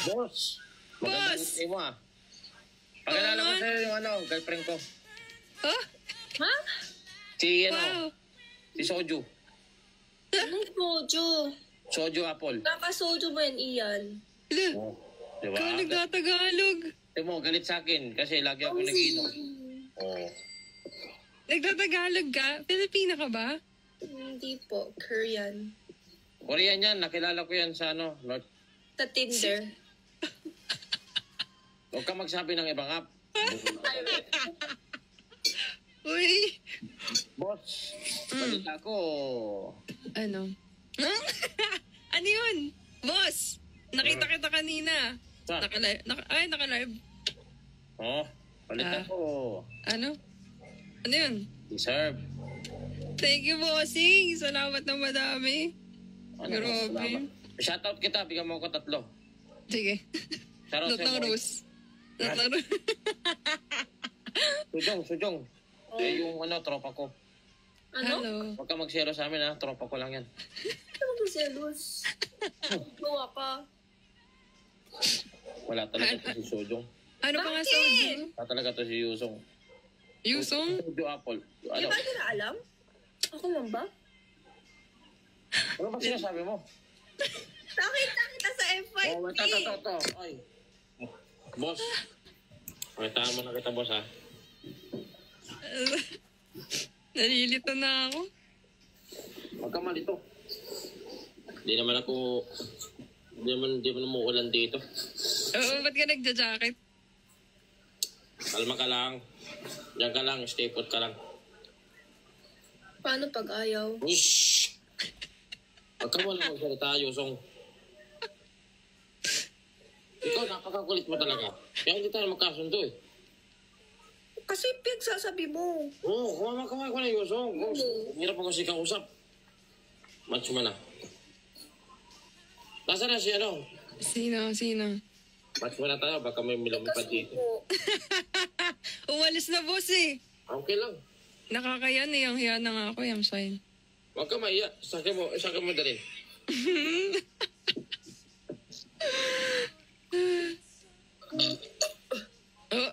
Boss! Boss! Magandang mo ah. Pagkalala ko sa'yo yung girlfriend ko. Oh? Ha? Si Wow. si Soju. Anong soju? Soju Apple. Kaka-soju mo yan, Ian. Hala, Oh, diba? ikaw nagtatagalog. Mo, galit sa akin kasi lagi ako nag-iinom. Oh. Nagtatagalog ka? Pilipina ka ba? Hindi po, Korean. Korean yan, nakilala ko yan sa North. Sa Tinder. Huwag ka magsabi ng ibang app. Uy. Boss, balita ko. Ano? Ano yun? Boss, nakita kita kanina. Saan? Naka-live. Oh, balita ko. Ano? Ano yun? Deserve. Thank you, bossing. Salamat na madami. Grabe. Shoutout kita, bigyan mo ako 3. Sige. Shoutout Not ng Rose. Not ng Rose. Sujong. Eh, yung tropa ko. Ano? Hello. Huwag ka magselo sa amin ha, tropa ko lang yan. Ano ba selos? Gawa ka. Wala talaga to si Sujong. Ano pa nga Bakit? soju? Wala talaga to si Yusong. Yusong? Soju Apple. Di Ano? ba nila alam? Ako lang ba? Ano ba sinasabi mo? Nakita kita sa FYP. Oh, ito. Ay. Boss. Pakitaan mo na kita, boss ha. Nalilito na ako. Huwag ka malito. Di naman umuulan dito. Oo, ba't ka nagja-jacket? Kalma ka lang. Diyan ka lang, stay put ka lang. Paano pag ayaw? Shhh! Huwag ka muna magsalita, Yusong. Ikaw, napakakulit mo talaga. Kaya hindi tayo magkasundo eh. Kasi pinagsasabi mo. Oo, kumama ko na, Yusong. Hirap ako si kausap. Match mo na. Nasaan na si Sino? Match mo na tayo, baka may milamipad dito. Uwalis na, boss eh. Okay lang. Nakakayan eh. Ang hiya na nga ako. I'm fine. Huwag ka maiya. Sakay mo dali. Oh.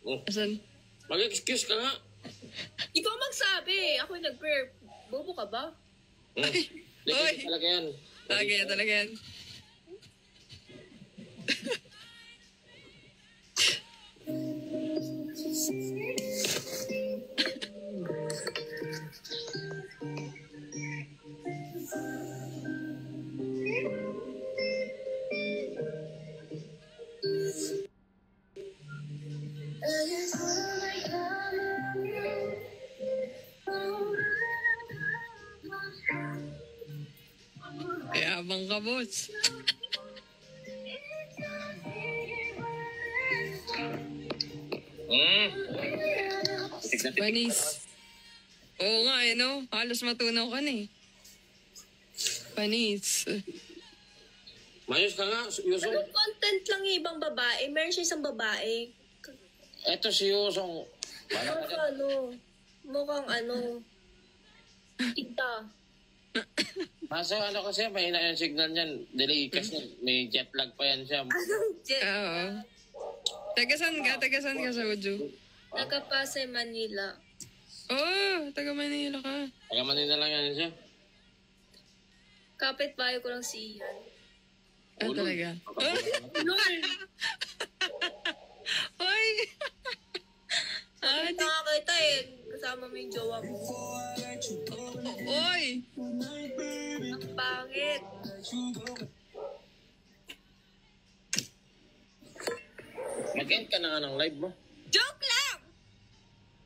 Oh. Asan? Mag-excuse ka nga. Ikaw magsabi. Ako yung nag-prayer. Bobo ka ba? Oy. Talaga yan. Talaga yan. Yabang ka, boss. Panis. Oo nga eh, no? Halos matunaw ka na eh. Panis. Mayos ka nga, Yusong. Anong content lang yung ibang babae? Meron siya isang babae. Eto si Yusong. Mukhang tita. Kaso kasi, mahina yung signal niyan. Delay kasi may jet lag pa yan siya. Anong jet? Oo. Tagasan ka sa Uju? Nagkapasay Manila. Oh, taga Manila ka. Taga Manila lang yan siya. Kapit-bahay ko lang si Ian. Ah, talaga? Lol! Hoy! Sabi na kita eh. Kasama mo yung jowa mo. Oy! Ang pangit. Mag-end ka na nga ng live mo. Joke lang!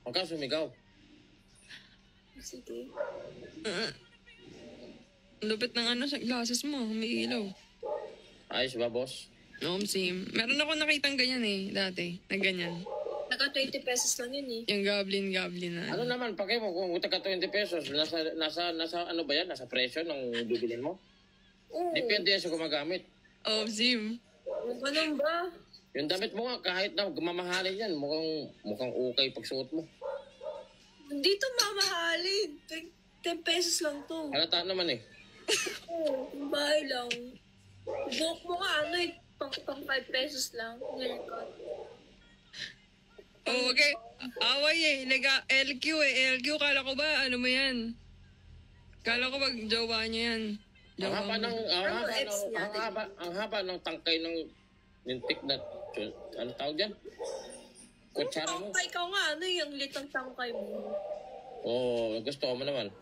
Huwag ka sumigaw. Sige. Lupit ng sa glasses mo. May ilaw. Ayos ba, boss? No, same. Meron ako nakitang ganyan eh, dati. Na ganyan. Naka 20 pesos lang yun eh. Yung goblin na. Ano naman, pagay mo, kung taga 20 pesos, nasa ano ba yan? Nasa presyo ng bibilin mo? Oo. Depende yan sa gumagamit. Oh, sim. Ganun ba? Yung damit mo nga, kahit na mamahalin yan, mukhang okay pag suot mo. Dito mamahalin. 10 pesos lang to. Halata naman eh. Oo, yung bahay lang. Buhok mo nga, ano eh, pang 5 pesos lang. Haircut. Oh, okay. Away eh. LQ eh. LQ, kala ko ba, ano mo yan? Kala ko bag jowa niya yan. Ang Jowa haba mo. ng, ang haba ng tangkay ng lintik na, ano tawag dyan? Kutsara mo. Tangkay ka nga, ano yung litang tangkay mo. Oo, gusto ko mo naman.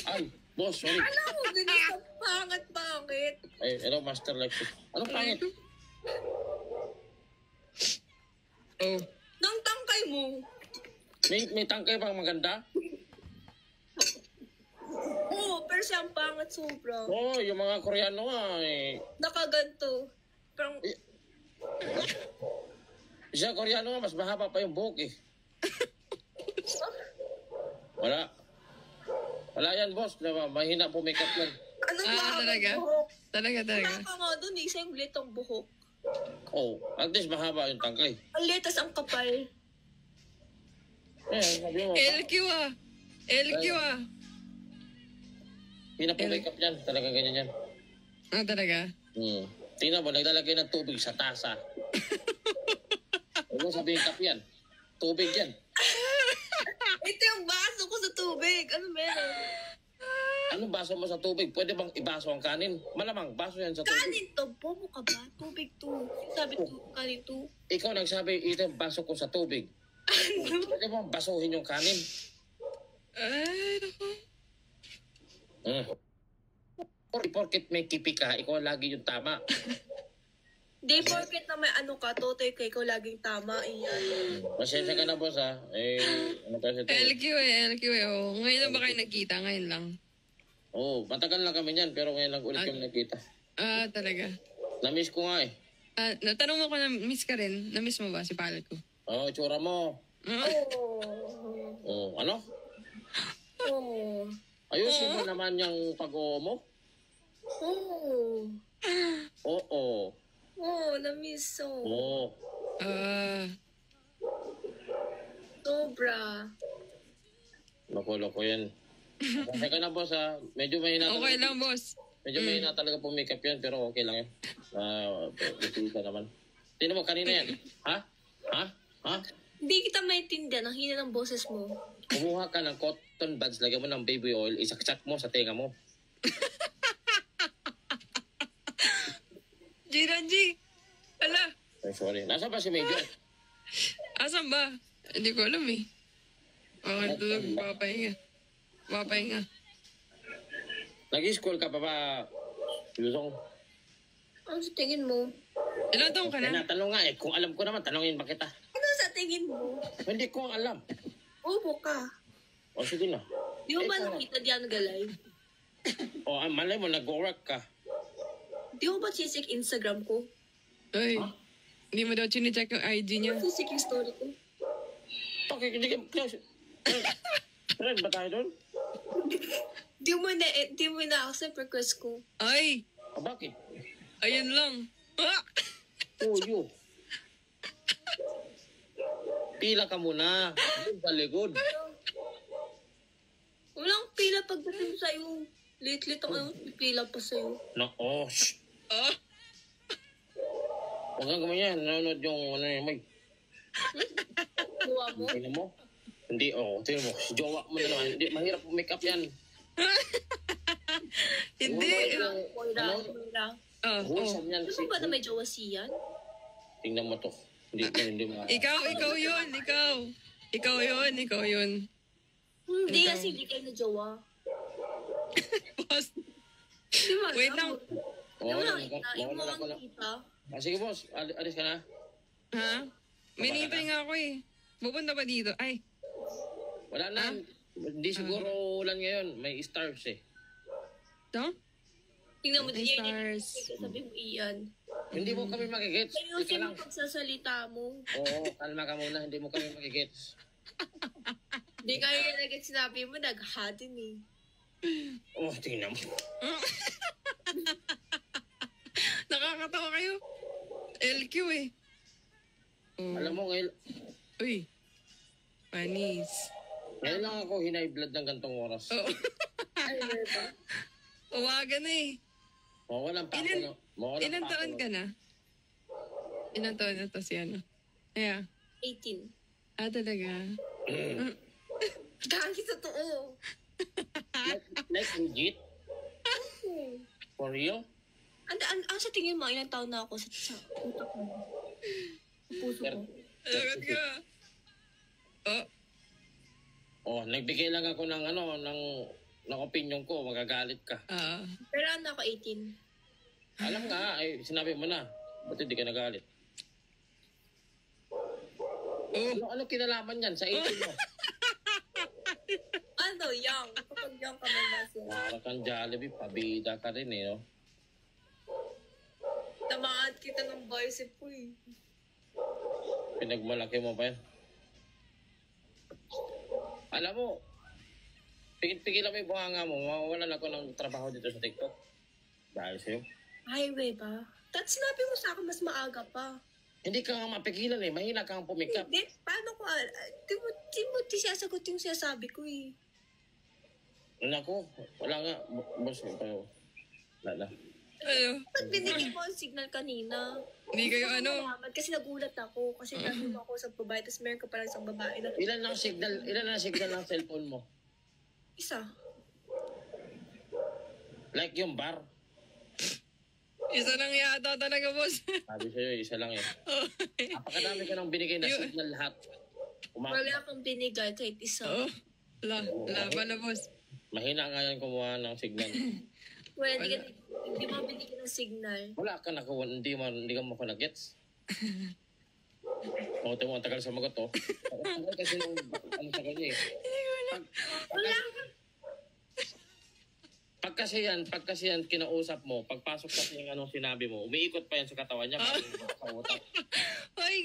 Ay, boss, sorry. Alam mo, ganito pangat bakit? Ay, hello, Master Lexus. Anong pangit? Oh. Nang tangkay mo. May tangkay bang maganda? Oo, pero siyang pangat sobra. Oo, yung mga Koreano nga eh. Nakaganto. Parang, Siya Koreano nga, mas mahaba pa yung buhok eh. Wala. Wala yan, boss. Mahina po makeup yan. anong mahaba talaga? buhok? Talaga. Wala ka nga dun eh, isang litong buhok. Oh, at least mahaba yung tangkay. Ang litas ang kapal. Eh, sabi mo, LQ ah. LQ ah. hina po makeup yan. Talagang ganyan yan. Ah, talaga? Tingnan mo, naglalagay ng tubig sa tasa. Huwag mo sabihin kap yan. Tubig yan. Ito yung baso ko sa tubig. Ano meron? Anong baso mo sa tubig? Pwede bang ibaso ang kanin? Malamang, baso yan sa tubig. Kanin to. Bobo ka ba? Tubig to. Sabi to, kanin to. Ikaw nagsabi, ito yung baso ko sa tubig. Pwede bang basuhin yung kanin? Ay, naku. Porkit may kipi ka, ikaw lagi yung tama. Di porket na may ano ka, totoy ka, ikaw laging tama. Iyan. Pasensya ka na, boss, ha? Eh, ano kasi ito? LQ eh. Oh. Ngayon lang ba kayo nagkita? Ngayon lang. Oo, matagal lang kami niyan, pero ngayon lang ulit kami nagkita. Ah, talaga. Na-miss ko nga eh. Ah, natanong mo ko na miss ka rin. Na-miss mo ba si palad ko? Oo, itsura mo. Ah? Oo, ano? Oo. Ayusin mo naman yung pag-oo mo. Oo. Oo. Oo, na-miss so. Oo. Ah, Sobra. Loko-loko yan. Pasensya ka na, boss, ha? Medyo mahina okay lang, boss. Medyo mahina talaga po makeup yan, pero okay lang yan. Ito naman. Tingnan mo, kanina yan. Ha? Ha? Ha? Hindi kita maintindihan ang hina ng boses mo. Kumuha ka ng cotton buds, lagyan mo ng baby oil, isaksak mo sa tenga mo. G. Ala, Ay, sorry. Nasaan ba si Major? asan ba? Hindi ko alam eh. Okay, tulog. Papahinga. Nag-school ka pa ba, Yusong? Ano sa tingin mo? Ilan taong ka na? Tinatanong nga eh. Kung alam ko naman, tanongin ba kita? Ano sa tingin mo? Hindi ko alam. Ubo ka. O sige na. Di mo ba Ikaw. nakita diyan galay? O malay mo, nag-work ka. Di mo ba sisik Instagram ko? Uy, hindi mo daw chinecheck yung IG niya. Sisik yung story ko. Okay, hindi ka... Friend ba tayo doon? Di mo na-accept request ko. Ay, Bakit? ayun lang. Ah! Uyo. Pila ka muna. Doon sa likod. Walang pila pagdating sa'yo. Late-late ang pila pa sa'yo. No, oh, shh. Ah! Huwag kang gumanyan. Nanonood yung ano yung may... Gawa mo? Tingnan mo. Hindi, tingnan mo. Jowa mo na naman. Hindi, mahirap make up yan. Hindi. Moira. Ah, Wholesome yan. Ano ba na may jowa siyan? Tingnan mo to. Hindi mo. Ikaw yun. Ikaw yun. Hindi Ikaw. kasi hindi kayo na jowa. Boss, Di ba? wait lang. Di mo Oo, nakita. Yung mo nakita. sige boss, alis ka na. Ha? Minintay nga ako eh. Pupunta pa dito. Ay, Wala na. Hindi siguro ulan ngayon. May stars eh. ito? Tingnan mo, May Ian. stars. Sabi mo, Ian. Hindi mo kami magigets. Ika Ayusin lang. mo pagsasalita mo. Oo, kalma ka muna. Hindi mo kami magigets. Hindi kayo naging sinabi mo, naghahadin eh. Oh, tingnan mo. Nakakatawa kayo. LQ eh. Oh. Alam mo, ngayon Uy. Panis. lang ako hinay blood ng gantong oras. Oh. Ano ba? Uwaga na eh. Mawalan pa ako. Ilan- Mawalan Ilan pa taon ako. ka na? Ilan taon na to si ano? Yeah. 18. Talaga. Gagi, totoo. Like legit? For real? Ang sa tingin mo, ilang taon na ako sa utak mo? Sa puso ko. Lagot ka. Oh, Oh, nagbigay lang ako ng ng opinion ko, magagalit ka. Pero ano ako, 18. Alam nga, ay sinabi mo na. Ba't hindi ka nagalit? Ano kinalaman yan sa 18 mo? Ano, young. Kapag young ka may maso. Para kang Jollibee, pabida ka rin eh, no? Tamaan kita ng bicep ko eh. Pinagmalaki mo pa yan. Alam mo, pigil-pigil mo yung bunganga mo, mawawalan ako ng trabaho dito sa TikTok. Dahil sa'yo. Highway ba? Tapos sinabi mo sa akin mas maaga pa. Hindi ka nga mapigilan eh, mahina kang pumikap. Hindi, paano ko, di mo siyasagot yung sinasabi ko eh. Naku, wala nga, boss, wala na. ano? Ba't binigyan mo ang signal kanina? Hindi kayo Gusto ko ano? malaman Kasi nagulat ako. Kasi nandun ako sa babae, tapos meron ka parang isang babae na Ilan ang signal ng cellphone mo? isa. Like yung bar. Isa lang yata talaga, boss. Sabi sa'yo, isa lang eh. Napakadami ka nang binigay na signal lahat. Wala akong binigay kahit isa. Oh, laban na, boss. Mahina nga yan kumuha ng signal. Well, hindi mo binigyan ng signal. Wala ka nakuha, hindi ka mo nag-gets. O, ito mo, ang tagal sa magot to. Ang tagal kasi nung, sa kanya eh. Wala. Pag kasi yan, kinausap mo, pagpasok kasi yung anong sinabi mo, umiikot pa yan sa katawan niya. Sa utak. Hoy,